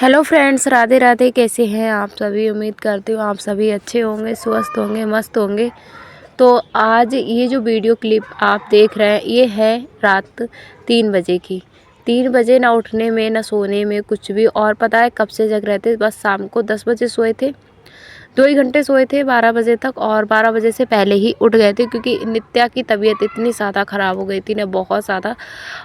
Hello friends, Radhe Radhe. कैसे हैं आप सभी? उम्मीद करती हूँ आप सभी अच्छे होंगे, स्वस्थ होंगे, मस्त होंगे। तो आज ये जो वीडियो क्लिप आप देख रहे हैं ये है रात 3 बजे की। 3 बजे, ना उठने में ना सोने में कुछ भी। और पता है कब से जग रहे थे? बस शाम को 10 बजे सोए थे, 2 ही घंटे सोए थे 12 बजे तक, और 12 बजे से पहले ही उठ गए थे क्योंकि नित्या की तबीयत इतनी ज़्यादा ख़राब हो गई थी ना, बहुत ज़्यादा।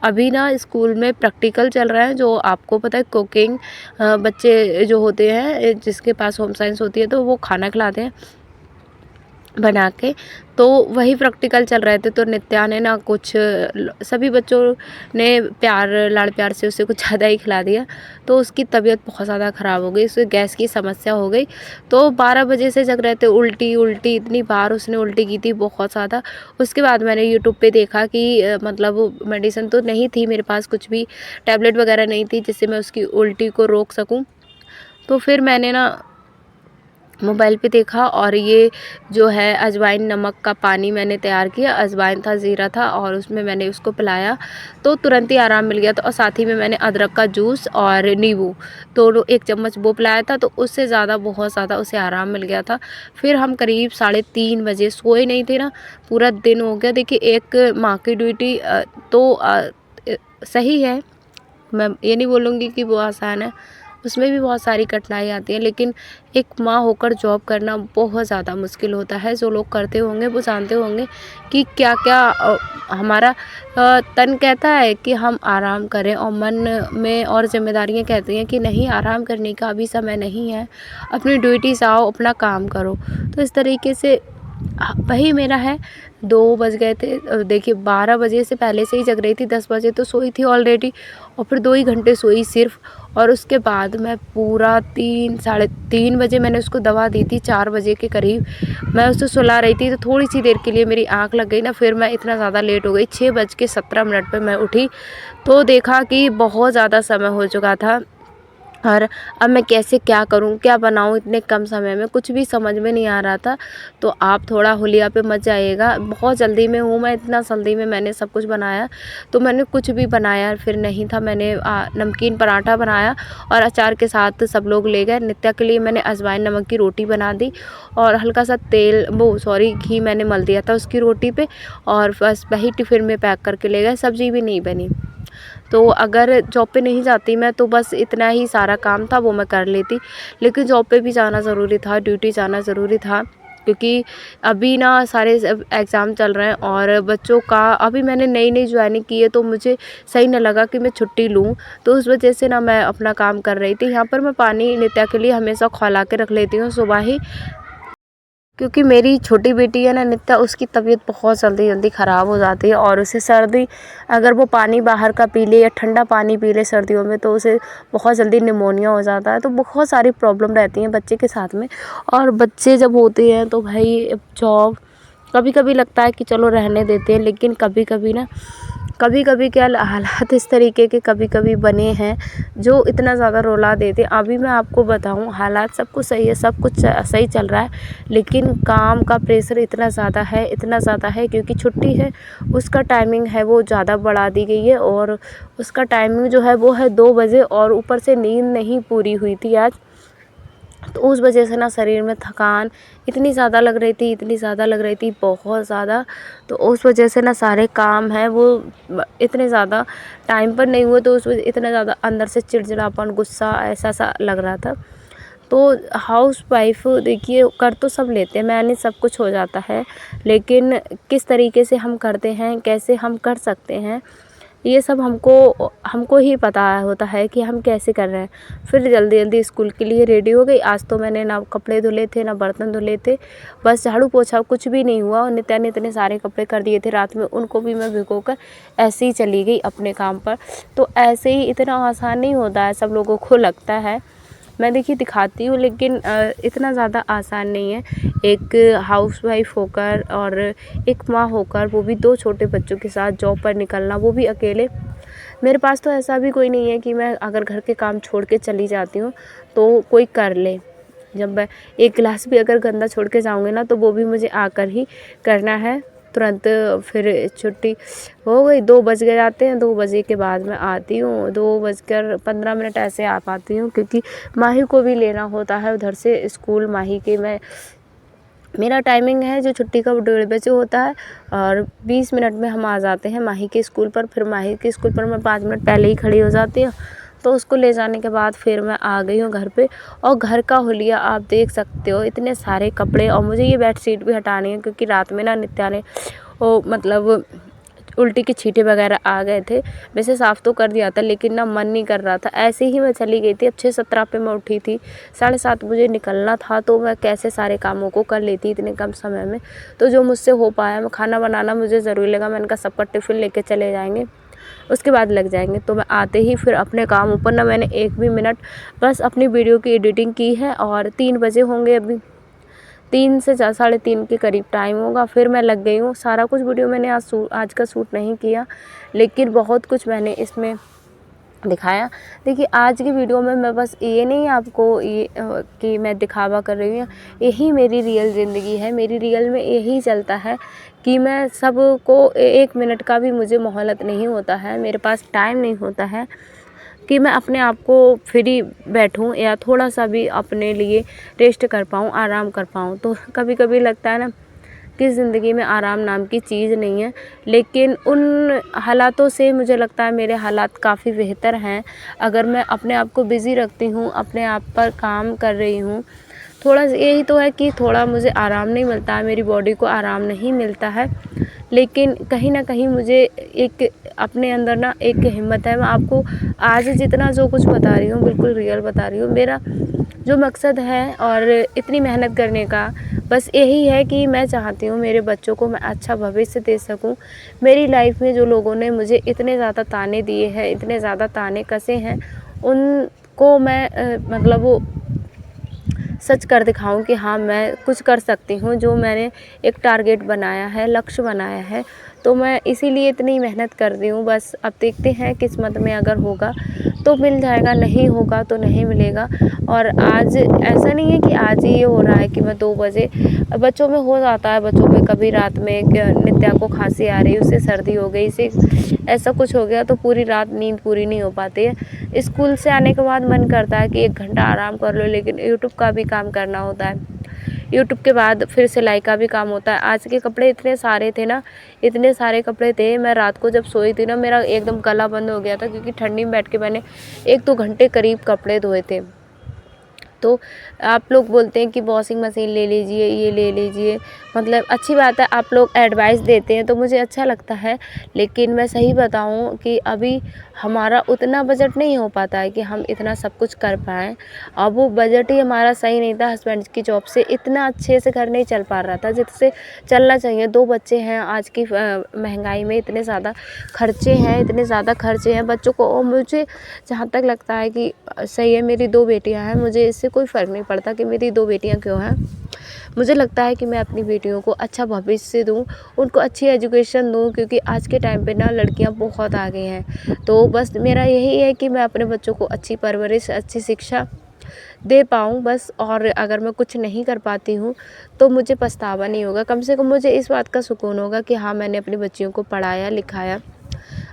अभी ना स्कूल में प्रैक्टिकल चल रहा है, जो आपको पता है कुकिंग, बच्चे जो होते हैं जिसके पास होम साइंस होती है तो वो खाना खिलाते हैं बना के। तो वही प्रैक्टिकल चल रहे थे, तो नित्या ने ना कुछ सभी बच्चों ने लाड़ प्यार से उसे कुछ ज़्यादा ही खिला दिया, तो उसकी तबीयत बहुत ज़्यादा ख़राब हो गई, उसे गैस की समस्या हो गई। तो 12 बजे से जग रहे थे। उल्टी उल्टी इतनी बार उसने उल्टी की थी, बहुत ज़्यादा। उसके बाद मैंने यूट्यूब पे देखा कि मतलब मेडिसिन तो नहीं थी मेरे पास, कुछ भी टैबलेट वगैरह नहीं थी जिससे मैं उसकी उल्टी को रोक सकूं। तो फिर मैंने ना मोबाइल पे देखा, और ये जो है अजवाइन नमक का पानी मैंने तैयार किया। अजवाइन था, ज़ीरा था, और उसमें मैंने उसको पिलाया तो तुरंत ही आराम मिल गया। तो और साथ ही में मैंने अदरक का जूस और नींबू दोनों 1 चम्मच वो पिलाया था, तो उससे ज़्यादा बहुत ज़्यादा उसे आराम मिल गया था। फिर हम करीब 3:30 बजे सोए नहीं थे ना, पूरा दिन हो गया। देखिए, एक माँ की ड्यूटी सही है, मैं ये नहीं बोलूँगी कि वो आसान है, उसमें भी बहुत सारी कठिनाई आती हैं, लेकिन एक माँ होकर जॉब करना बहुत ज़्यादा मुश्किल होता है। जो लोग करते होंगे वो जानते होंगे कि क्या क्या हमारा तन कहता है कि हम आराम करें, और मन में और जिम्मेदारियाँ कहती हैं कि नहीं, आराम करने का अभी समय नहीं है, अपनी ड्यूटी से आओ, अपना काम करो। तो इस तरीके से वही मेरा है। 2 बज गए थे, देखिए 12 बजे से पहले से ही जग रही थी, 10 बजे तो सोई थी ऑलरेडी, और फिर 2 ही घंटे सोई सिर्फ। और उसके बाद मैं पूरा 3 साढ़े 3 बजे मैंने उसको दवा दी थी। 4 बजे के करीब मैं उसे सुला रही थी, तो थोड़ी सी देर के लिए मेरी आँख लग गई ना, फिर मैं इतना ज़्यादा लेट हो गई। 6:17 पे मैं उठी तो देखा कि बहुत ज़्यादा समय हो चुका था, और अब मैं कैसे क्या करूं, क्या बनाऊं इतने कम समय में, कुछ भी समझ में नहीं आ रहा था। तो आप थोड़ा हुलिया पे मत जाइएगा, बहुत जल्दी में हूँ मैं, इतना जल्दी में मैंने सब कुछ बनाया। तो मैंने कुछ भी बनाया फिर नहीं था। मैंने नमकीन पराठा बनाया, और अचार के साथ सब लोग ले गए। नित्या के लिए मैंने अजवाइन नमक की रोटी बना दी, और हल्का सा घी मैंने मल दिया था उसकी रोटी पे, और बस वही टिफ़िन में पैक करके ले गए। सब्ज़ी भी नहीं बनी। तो अगर जॉब पे नहीं जाती मैं, तो बस इतना ही सारा काम था वो मैं कर लेती, लेकिन जॉब पे भी जाना ज़रूरी था, ड्यूटी जाना ज़रूरी था, क्योंकि अभी ना सारे एग्ज़ाम चल रहे हैं, और बच्चों का अभी मैंने नई ज्वाइनिंग की है, तो मुझे सही न लगा कि मैं छुट्टी लूँ। तो उस वजह से ना मैं अपना काम कर रही थी। यहाँ पर मैं पानी नित्या के लिए हमेशा खौला के रख लेती हूँ सुबह ही, क्योंकि मेरी छोटी बेटी है ना नित्या, उसकी तबीयत बहुत जल्दी जल्दी ख़राब हो जाती है, और उसे सर्दी, अगर वो पानी बाहर का पी ले या ठंडा पानी पी ले सर्दियों में, तो उसे बहुत जल्दी निमोनिया हो जाता है। तो बहुत सारी प्रॉब्लम रहती हैं बच्चे के साथ में। और बच्चे जब होते हैं तो भाई जॉब, कभी कभी लगता है कि चलो रहने देते हैं, लेकिन कभी कभी ना, कभी कभी क्या हालात इस तरीके के कभी कभी बने हैं जो इतना ज़्यादा रुला देते हैं। अभी मैं आपको बताऊं, हालात सब कुछ सही है, सब कुछ सही चल रहा है, लेकिन काम का प्रेशर इतना ज़्यादा है, इतना ज़्यादा है, क्योंकि छुट्टी है, उसका टाइमिंग है वो ज़्यादा बढ़ा दी गई है, और उसका टाइमिंग जो है वो है 2 बजे, और ऊपर से नींद नहीं पूरी हुई थी आज। तो उस वजह से ना शरीर में थकान इतनी ज़्यादा लग रही थी, इतनी ज़्यादा लग रही थी, बहुत ज़्यादा। तो उस वजह से ना सारे काम हैं वो इतने ज़्यादा टाइम पर नहीं हुए, तो उस वजह इतना ज़्यादा अंदर से चिड़चिड़ापन, गुस्सा ऐसा सा लग रहा था। तो हाउस वाइफ देखिए कर तो सब लेते हैं, मैनेज सब कुछ हो जाता है, लेकिन किस तरीके से हम करते हैं, कैसे हम कर सकते हैं, ये सब हमको हमको ही पता होता है कि हम कैसे कर रहे हैं। फिर जल्दी जल्दी स्कूल के लिए रेडी हो गई। आज तो मैंने ना कपड़े धुले थे ना बर्तन धुले थे, बस झाड़ू पोछा, कुछ भी नहीं हुआ। और नित्या ने इतने सारे कपड़े कर दिए थे रात में, उनको भी मैं भिगो कर ऐसे ही चली गई अपने काम पर। तो ऐसे ही इतना आसान नहीं होता है, सब लोगों को लगता है। मैं देखिए दिखाती हूँ, लेकिन इतना ज़्यादा आसान नहीं है। एक हाउसवाइफ होकर और एक माँ होकर, वो भी 2 छोटे बच्चों के साथ जॉब पर निकलना, वो भी अकेले। मेरे पास तो ऐसा भी कोई नहीं है कि मैं अगर घर के काम छोड़ के चली जाती हूँ तो कोई कर ले। जब मैं एक गिलास भी अगर गंदा छोड़ के जाऊँगी ना, तो वो भी मुझे आकर ही करना है। तुरंत फिर छुट्टी हो गई, 2 बज गए जाते हैं। 2 बजे के बाद मैं आती हूँ, 2:15 ऐसे आ पाती हूँ, क्योंकि माही को भी लेना होता है उधर से स्कूल। माही के मेरा टाइमिंग है जो छुट्टी का, वो 1:30 बजे होता है और 20 मिनट में हम आ जाते हैं माही के स्कूल पर। फिर माही के स्कूल पर मैं 5 मिनट पहले ही खड़ी हो जाती हूँ। तो उसको ले जाने के बाद फिर मैं आ गई हूँ घर पे। और घर का हुलिया आप देख सकते हो, इतने सारे कपड़े, और मुझे ये बेडशीट भी हटानी है क्योंकि रात में ना नित्या ने वो मतलब उल्टी की छींटे वगैरह आ गए थे। वैसे साफ़ तो कर दिया था, लेकिन ना मन नहीं कर रहा था, ऐसे ही मैं चली गई थी। अब 6:17 पे मैं उठी थी, 7:30 मुझे निकलना था, तो मैं कैसे सारे कामों को कर लेती इतने कम समय में। तो जो मुझसे हो पाया, मैं खाना बनाना मुझे ज़रूरी लगा। मैंने कहा सबका टिफ़िन लेके चले जाएंगे, उसके बाद लग जाएंगे। तो मैं आते ही फिर अपने काम ऊपर ना मैंने 1 भी मिनट बस अपनी वीडियो की एडिटिंग की है। और 3 बजे होंगे अभी, 3 से 3:30 के करीब टाइम होगा, फिर मैं लग गई हूँ। सारा कुछ वीडियो मैंने आज का शूट नहीं किया, लेकिन बहुत कुछ मैंने इसमें दिखाया। देखिए आज की वीडियो में मैं बस ये नहीं आपको ये कि मैं दिखावा कर रही हूँ, यही मेरी रियल ज़िंदगी है। मेरी रियल में यही चलता है कि मैं सबको 1 मिनट का भी मुझे मोहलत नहीं होता है, मेरे पास टाइम नहीं होता है कि मैं अपने आप को फ्री बैठूं या थोड़ा सा भी अपने लिए रेस्ट कर पाऊँ, आराम कर पाऊँ। तो कभी कभी लगता है ना कि ज़िंदगी में आराम नाम की चीज़ नहीं है, लेकिन उन हालातों से मुझे लगता है मेरे हालात काफ़ी बेहतर हैं। अगर मैं अपने आप को बिज़ी रखती हूँ, अपने आप पर काम कर रही हूँ, थोड़ा यही तो है कि थोड़ा मुझे आराम नहीं मिलता है, मेरी बॉडी को आराम नहीं मिलता है, लेकिन कहीं ना कहीं मुझे एक अपने अंदर ना एक हिम्मत है। मैं आपको आज जितना जो कुछ बता रही हूँ बिल्कुल रियल बता रही हूँ। मेरा जो मकसद है और इतनी मेहनत करने का बस यही है कि मैं चाहती हूँ मेरे बच्चों को मैं अच्छा भविष्य दे सकूँ। मेरी लाइफ में जो लोगों ने मुझे इतने ज़्यादा ताने दिए हैं, इतने ज़्यादा ताने कसे हैं, उनको मैं मतलब वो सच कर दिखाऊं कि हाँ मैं कुछ कर सकती हूँ। जो मैंने एक टारगेट बनाया है, लक्ष्य बनाया है, तो मैं इसीलिए इतनी मेहनत कर रही हूँ। बस अब देखते हैं किस्मत में अगर होगा तो मिल जाएगा, नहीं होगा तो नहीं मिलेगा। और आज ऐसा नहीं है कि आज ही ये हो रहा है कि मैं 2 बजे, बच्चों में हो जाता है, बच्चों में कभी रात में नित्या को खांसी आ रही, उसे सर्दी हो गई, इसे ऐसा कुछ हो गया तो पूरी रात नींद पूरी नहीं हो पाती है। स्कूल से आने के बाद मन करता है कि 1 घंटा आराम कर लो, लेकिन यूट्यूब का भी काम करना होता है। यूट्यूब के बाद फिर सिलाई का भी काम होता है। आज के कपड़े इतने सारे थे ना, इतने सारे कपड़े थे, मैं रात को जब सोई थी ना मेरा एकदम गला बंद हो गया था, क्योंकि ठंडी में बैठ के मैंने 1-2 घंटे करीब कपड़े धोए थे। तो आप लोग बोलते हैं कि वॉशिंग मशीन ले लीजिए, ये ले लीजिए, मतलब अच्छी बात है, आप लोग एडवाइस देते हैं तो मुझे अच्छा लगता है। लेकिन मैं सही बताऊं कि अभी हमारा उतना बजट नहीं हो पाता है कि हम इतना सब कुछ कर पाएँ। अब वो बजट ही हमारा सही नहीं था, हस्बैंड की जॉब से इतना अच्छे से घर नहीं चल पा रहा था जिससे चलना चाहिए। 2 बच्चे हैं, आज की महंगाई में इतने ज़्यादा खर्चे हैं, इतने ज़्यादा खर्चे हैं बच्चों को। और मुझे जहाँ तक लगता है कि सही है, मेरी 2 बेटियां हैं, मुझे इससे कोई फ़र्क नहीं पड़ता कि मेरी 2 बेटियां क्यों हैं। मुझे लगता है कि मैं अपनी बेटियों को अच्छा भविष्य दूँ, उनको अच्छी एजुकेशन दूँ, क्योंकि आज के टाइम पे ना लड़कियां बहुत आगे हैं। तो बस मेरा यही है कि मैं अपने बच्चों को अच्छी परवरिश, अच्छी शिक्षा दे पाऊँ बस। और अगर मैं कुछ नहीं कर पाती हूँ तो मुझे पछतावा नहीं होगा, कम से कम मुझे इस बात का सुकून होगा कि हाँ मैंने अपनी बच्चियों को पढ़ाया लिखाया।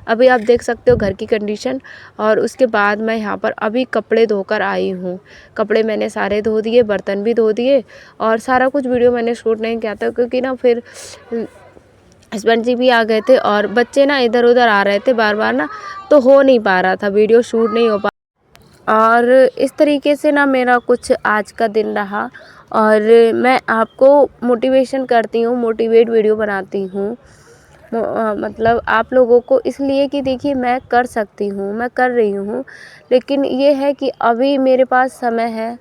अभी आप देख सकते हो घर की कंडीशन। और उसके बाद मैं यहाँ पर अभी कपड़े धोकर आई हूँ। कपड़े मैंने सारे धो दिए, बर्तन भी धो दिए, और सारा कुछ वीडियो मैंने शूट नहीं किया था क्योंकि ना फिर हस्बैंड जी भी आ गए थे और बच्चे ना इधर उधर आ रहे थे बार बार ना, तो हो नहीं पा रहा था, वीडियो शूट नहीं हो पा। और इस तरीके से ना मेरा कुछ आज का दिन रहा। और मैं आपको मोटिवेशन करती हूँ, मोटिवेट वीडियो बनाती हूँ, मतलब आप लोगों को, इसलिए कि देखिए मैं कर सकती हूँ, मैं कर रही हूँ। लेकिन ये है कि अभी मेरे पास समय है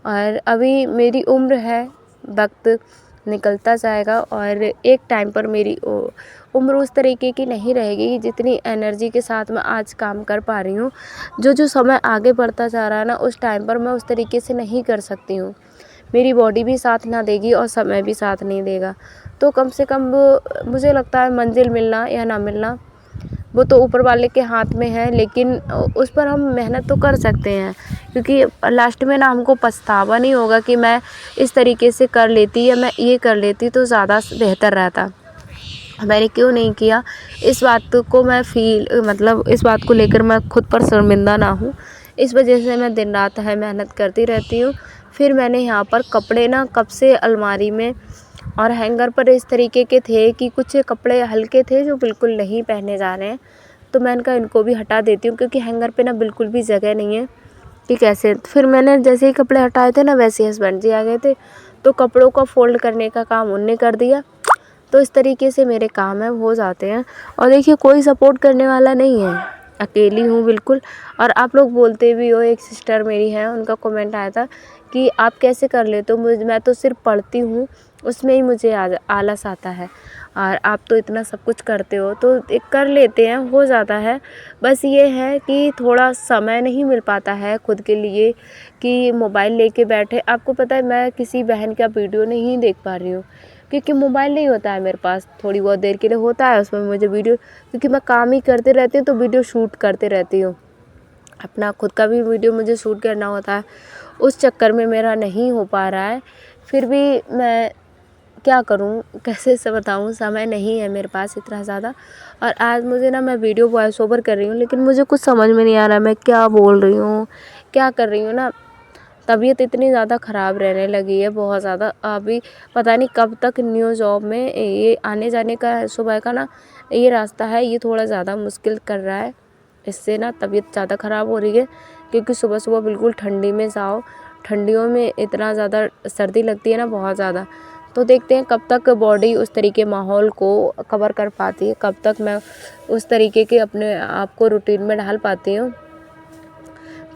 और अभी मेरी उम्र है, वक्त निकलता जाएगा और एक टाइम पर मेरी उम्र उस तरीके की नहीं रहेगी जितनी एनर्जी के साथ मैं आज काम कर पा रही हूँ। जो समय आगे बढ़ता जा रहा है ना, उस टाइम पर मैं उस तरीके से नहीं कर सकती हूँ। मेरी बॉडी भी साथ ना देगी और समय भी साथ नहीं देगा। तो कम से कम मुझे लगता है मंजिल मिलना या ना मिलना वो तो ऊपर वाले के हाथ में है, लेकिन उस पर हम मेहनत तो कर सकते हैं, क्योंकि लास्ट में ना हमको पछतावा नहीं होगा कि मैं इस तरीके से कर लेती या मैं ये कर लेती तो ज़्यादा बेहतर रहता। मैंने क्यों नहीं किया, इस बात को मैं मतलब इस बात को लेकर मैं खुद पर शर्मिंदा ना हूँ। इस वजह से मैं दिन रात है मेहनत करती रहती हूँ। फिर मैंने यहाँ पर कपड़े ना कब से अलमारी में और हैंगर पर इस तरीके के थे कि कुछ कपड़े हल्के थे जो बिल्कुल नहीं पहने जा रहे हैं, तो मैंने कहा इनको भी हटा देती हूँ, क्योंकि हैंगर पे ना बिल्कुल भी जगह नहीं है कि कैसे। फिर मैंने जैसे ही कपड़े हटाए थे ना, वैसे ही हस्बैंड जी आ गए थे, तो कपड़ों का फ़ोल्ड करने का काम उनने कर दिया। तो इस तरीके से मेरे काम है हो जाते हैं। और देखिए कोई सपोर्ट करने वाला नहीं है, अकेली हूँ बिल्कुल। और आप लोग बोलते भी हो, एक सिस्टर मेरी है, उनका कमेंट आया था कि आप कैसे कर लेते हो, मैं तो सिर्फ पढ़ती हूँ, उसमें ही मुझे आलस आता है, और आप तो इतना सब कुछ करते हो। तो एक कर लेते हैं, हो जाता है। बस ये है कि थोड़ा समय नहीं मिल पाता है खुद के लिए, कि मोबाइल लेके बैठे। आपको पता है मैं किसी बहन का वीडियो नहीं देख पा रही हूँ, क्योंकि मोबाइल नहीं होता है मेरे पास। थोड़ी बहुत देर के लिए होता है, उसमें मुझे वीडियो, क्योंकि मैं काम ही करते रहती हूँ तो वीडियो शूट करते रहती हूँ, अपना खुद का भी वीडियो मुझे शूट करना होता है। उस चक्कर में मेरा नहीं हो पा रहा है। फिर भी मैं क्या करूँ, कैसे से बताऊँ, समय नहीं है मेरे पास इतना ज़्यादा। और आज मुझे ना, मैं वीडियो वॉइस ओवर कर रही हूँ, लेकिन मुझे कुछ समझ में नहीं आ रहा है मैं क्या बोल रही हूँ, क्या कर रही हूँ ना। तबीयत इतनी ज़्यादा ख़राब रहने लगी है, बहुत ज़्यादा। अभी पता नहीं कब तक न्यू जॉब में ये आने जाने का सुबह का ना ये रास्ता है, ये थोड़ा ज़्यादा मुश्किल कर रहा है। इससे ना तबीयत ज़्यादा ख़राब हो रही है, क्योंकि सुबह सुबह बिल्कुल ठंडी में जाओ, ठंडियों में इतना ज़्यादा सर्दी लगती है ना, बहुत ज़्यादा। तो देखते हैं कब तक बॉडी उस तरीके माहौल को कवर कर पाती है, कब तक मैं उस तरीके के अपने आप को रूटीन में ढाल पाती हूँ।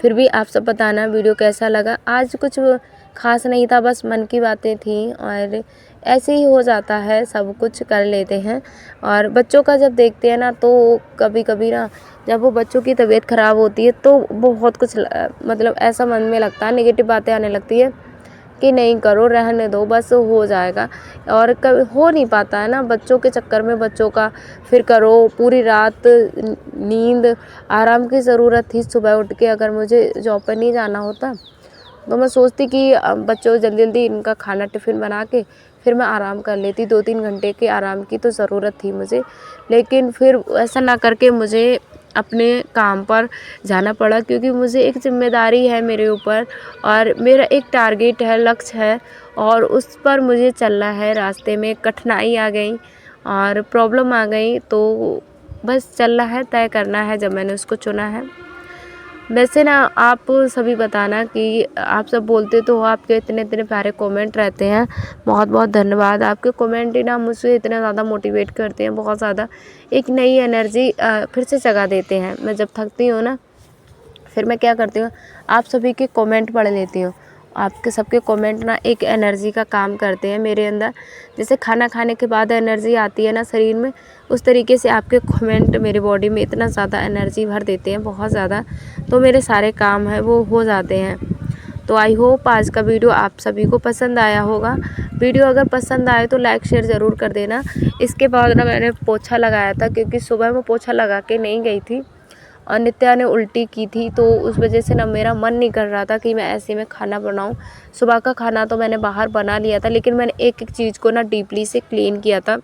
फिर भी आप सब बताना वीडियो कैसा लगा। आज कुछ ख़ास नहीं था, बस मन की बातें थी, और ऐसे ही हो जाता है, सब कुछ कर लेते हैं। और बच्चों का जब देखते हैं ना, तो कभी कभी ना, जब वो बच्चों की तबीयत ख़राब होती है तो बहुत कुछ मतलब ऐसा मन में लगता है, नेगेटिव बातें आने लगती है कि नहीं करो, रहने दो, बस हो जाएगा। और कभी हो नहीं पाता है ना, बच्चों के चक्कर में बच्चों का फिर करो, पूरी रात नींद, आराम की ज़रूरत थी। सुबह उठ के अगर मुझे जॉब पर नहीं जाना होता, तो मैं सोचती कि बच्चों जल्दी जल्दी इनका खाना टिफ़िन बना के फिर मैं आराम कर लेती। 2-3 घंटे के आराम की तो ज़रूरत थी मुझे, लेकिन फिर ऐसा ना करके मुझे अपने काम पर जाना पड़ा, क्योंकि मुझे एक ज़िम्मेदारी है मेरे ऊपर, और मेरा एक टारगेट है, लक्ष्य है, और उस पर मुझे चलना है। रास्ते में कठिनाई आ गई और प्रॉब्लम आ गई, तो बस चलना है, तय करना है जब मैंने उसको चुना है। वैसे ना आप सभी बताना कि आप सब बोलते तो हो, आपके इतने इतने प्यारे कमेंट रहते हैं, बहुत बहुत धन्यवाद। आपके कमेंट ही ना मुझे इतना ज़्यादा मोटिवेट करते हैं, बहुत ज़्यादा एक नई एनर्जी फिर से जगा देते हैं। मैं जब थकती हूँ ना, फिर मैं क्या करती हूँ, आप सभी के कमेंट पढ़ लेती हूँ। आपके सबके कमेंट ना एक एनर्जी का काम करते हैं मेरे अंदर। जैसे खाना खाने के बाद एनर्जी आती है ना शरीर में, उस तरीके से आपके कमेंट मेरे बॉडी में इतना ज़्यादा एनर्जी भर देते हैं, बहुत ज़्यादा। तो मेरे सारे काम हैं वो हो जाते हैं। तो आई होप आज का वीडियो आप सभी को पसंद आया होगा। वीडियो अगर पसंद आए तो लाइक शेयर ज़रूर कर देना। इसके बाद ना मैंने पोछा लगाया था, क्योंकि सुबह मैं पोछा लगा के नहीं गई थी और नित्या ने उल्टी की थी, तो उस वजह से ना मेरा मन नहीं कर रहा था कि मैं ऐसे में खाना बनाऊं। सुबह का खाना तो मैंने बाहर बना लिया था, लेकिन मैंने एक एक चीज़ को ना डीपली से क्लीन किया था,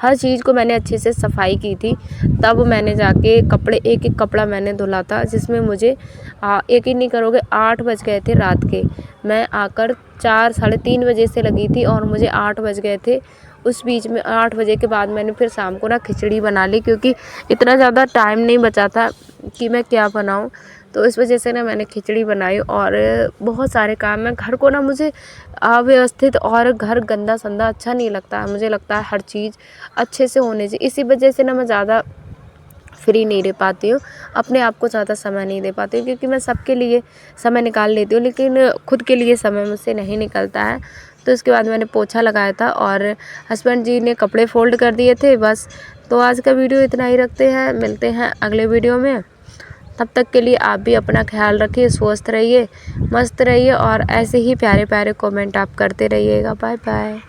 हर चीज़ को मैंने अच्छे से सफाई की थी। तब मैंने जाके कपड़े, एक एक कपड़ा मैंने धुला था, जिसमें मुझे यकीन नहीं करोगे 8 बज गए थे रात के। मैं आकर 4 साढ़े 3 बजे से लगी थी और मुझे 8 बज गए थे। उस बीच में 8 बजे के बाद मैंने फिर शाम को ना खिचड़ी बना ली, क्योंकि इतना ज़्यादा टाइम नहीं बचा था कि मैं क्या बनाऊँ। तो इस वजह से ना मैंने खिचड़ी बनाई, और बहुत सारे काम हैं। घर को ना मुझे अव्यवस्थित और घर गंदा संदा अच्छा नहीं लगता है, मुझे लगता है हर चीज़ अच्छे से होने चाहिए। इसी वजह से ना मैं ज़्यादा फ्री नहीं रह पाती हूँ, अपने आप को ज़्यादा समय नहीं दे पाती हूँ, क्योंकि मैं सबके लिए समय निकाल लेती हूँ, लेकिन खुद के लिए समय मुझसे नहीं निकलता है। तो इसके बाद मैंने पोछा लगाया था और हस्बैंड जी ने कपड़े फोल्ड कर दिए थे बस। तो आज का वीडियो इतना ही रखते हैं, मिलते हैं अगले वीडियो में। तब तक के लिए आप भी अपना ख्याल रखिए, स्वस्थ रहिए, मस्त रहिए, और ऐसे ही प्यारे प्यारे कमेंट आप करते रहिएगा। Bye bye.